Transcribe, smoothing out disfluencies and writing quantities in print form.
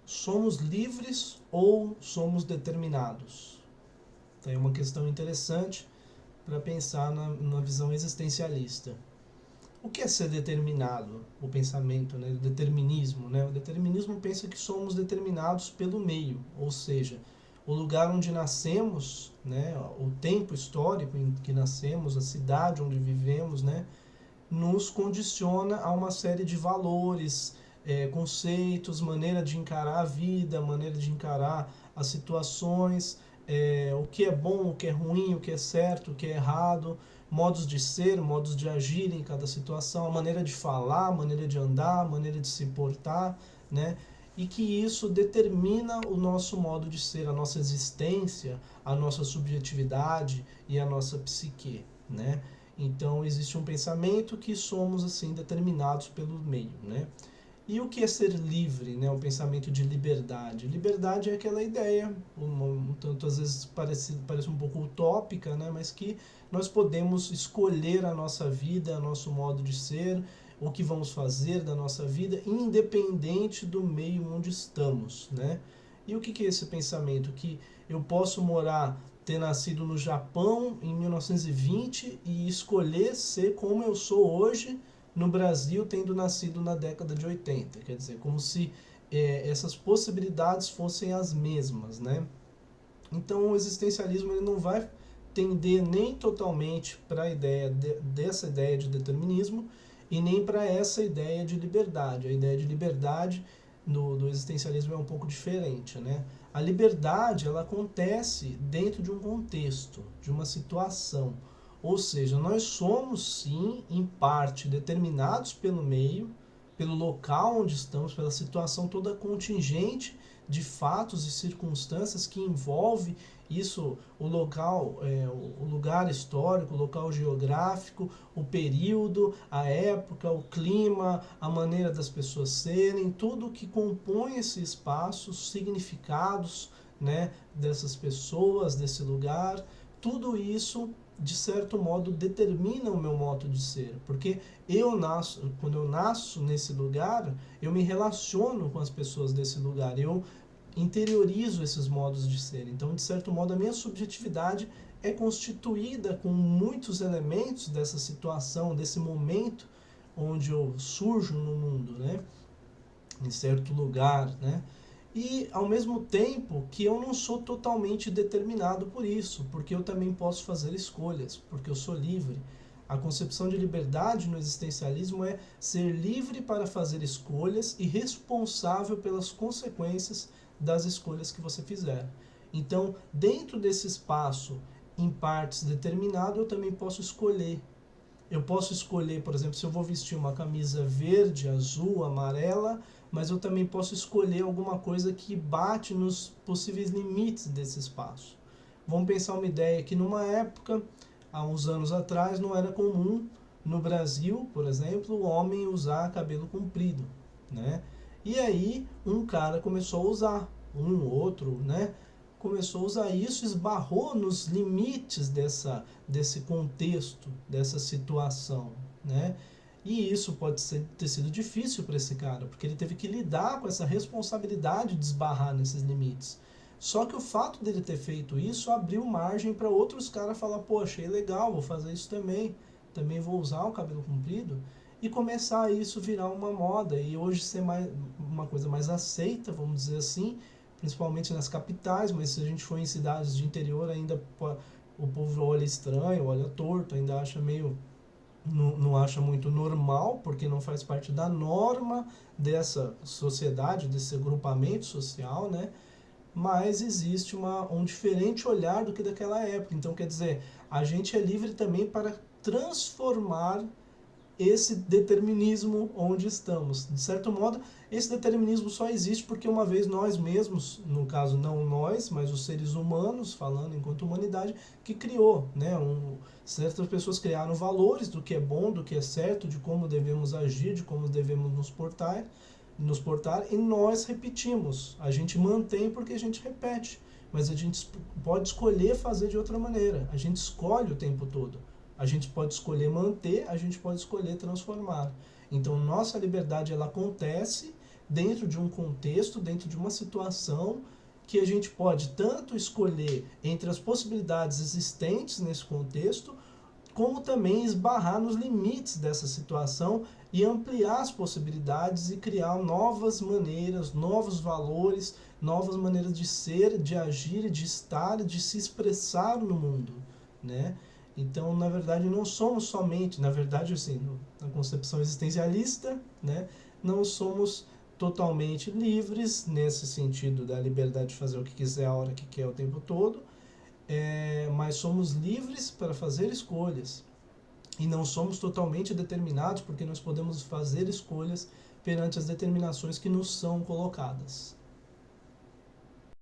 somos livres ou somos determinados? Tem uma questão interessante para pensar na visão existencialista. O que é ser determinado? O pensamento, né? O determinismo. Né? O determinismo pensa que somos determinados pelo meio, ou seja, o lugar onde nascemos, né? O tempo histórico em que nascemos, a cidade onde vivemos, né? Nos condiciona a uma série de valores, conceitos, maneira de encarar a vida, maneira de encarar as situações, o que é bom, o que é ruim, o que é certo, o que é errado, modos de ser, modos de agir em cada situação, a maneira de falar, a maneira de andar, a maneira de se portar, né? E que isso determina o nosso modo de ser, a nossa existência, a nossa subjetividade e a nossa psique, né? Então existe um pensamento que somos assim determinados pelo meio, né? E o que é ser livre, né? O pensamento de liberdade. Liberdade é aquela ideia, tanto às vezes parece um pouco utópica, né? Mas que nós podemos escolher a nossa vida, nosso modo de ser, o que vamos fazer da nossa vida, independente do meio onde estamos, né? E o que é esse pensamento? Que eu posso ter nascido no Japão em 1920 e escolher ser como eu sou hoje no Brasil, tendo nascido na década de 80. Quer dizer, como se essas possibilidades fossem as mesmas, né? Então o existencialismo ele não vai tender nem totalmente para a ideia dessa ideia de determinismo e nem para essa ideia de liberdade. A ideia de liberdade do existencialismo é um pouco diferente, né? A liberdade ela acontece dentro de um contexto, de uma situação. Ou seja, nós somos sim, em parte, determinados pelo meio, pelo local onde estamos, pela situação toda contingente de fatos e circunstâncias que envolve isso, o local, o lugar histórico, o local geográfico, o período, a época, o clima, a maneira das pessoas serem, tudo que compõe esse espaço, os significados, né, dessas pessoas, desse lugar, tudo isso de certo modo determina o meu modo de ser, porque quando eu nasço nesse lugar, eu me relaciono com as pessoas desse lugar, eu interiorizo esses modos de ser. Então, de certo modo, a minha subjetividade é constituída com muitos elementos dessa situação, desse momento onde eu surjo no mundo, né? Em certo lugar, né? E ao mesmo tempo que eu não sou totalmente determinado por isso, porque eu também posso fazer escolhas, porque eu sou livre. A concepção de liberdade no existencialismo é ser livre para fazer escolhas e responsável pelas consequências das escolhas que você fizer. Então, dentro desse espaço em partes determinado, eu também posso escolher. Eu posso escolher, por exemplo, se eu vou vestir uma camisa verde, azul, amarela, mas eu também posso escolher alguma coisa que bate nos possíveis limites desse espaço. Vamos pensar uma ideia que numa época, há uns anos atrás, não era comum no Brasil, por exemplo, o homem usar cabelo comprido, né? E aí um cara começou a usar, um outro, né? Começou a usar isso, esbarrou nos limites desse contexto, dessa situação, né? E isso pode ter sido difícil para esse cara, porque ele teve que lidar com essa responsabilidade de esbarrar nesses limites. Só que o fato dele ter feito isso abriu margem para outros caras falar, pô, achei legal, vou fazer isso também vou usar o cabelo comprido, e começar a isso virar uma moda, e hoje ser uma coisa mais aceita, vamos dizer assim, principalmente nas capitais, mas se a gente for em cidades de interior ainda o povo olha estranho, olha torto, ainda acha meio não acha muito normal, porque não faz parte da norma dessa sociedade, desse agrupamento social, né? Mas existe um diferente olhar do que daquela época. Então, quer dizer, a gente é livre também para transformar esse determinismo onde estamos. De certo modo, esse determinismo só existe porque uma vez nós mesmos, no caso não nós, mas os seres humanos, falando enquanto humanidade, que criou, né? Certas pessoas criaram valores do que é bom, do que é certo, de como devemos agir, de como devemos nos portar, e nós repetimos. A gente mantém porque a gente repete, mas a gente pode escolher fazer de outra maneira. A gente escolhe o tempo todo. A gente pode escolher manter, a gente pode escolher transformar. Então, nossa liberdade ela acontece dentro de um contexto, dentro de uma situação que a gente pode tanto escolher entre as possibilidades existentes nesse contexto, como também esbarrar nos limites dessa situação e ampliar as possibilidades e criar novas maneiras, novos valores, novas maneiras de ser, de agir, de estar, de se expressar no mundo, né? Então, na verdade, não somos somente, na verdade, assim, na concepção existencialista, né, não somos totalmente livres nesse sentido da liberdade de fazer o que quiser a hora que quer o tempo todo, mas somos livres para fazer escolhas e não somos totalmente determinados porque nós podemos fazer escolhas perante as determinações que nos são colocadas.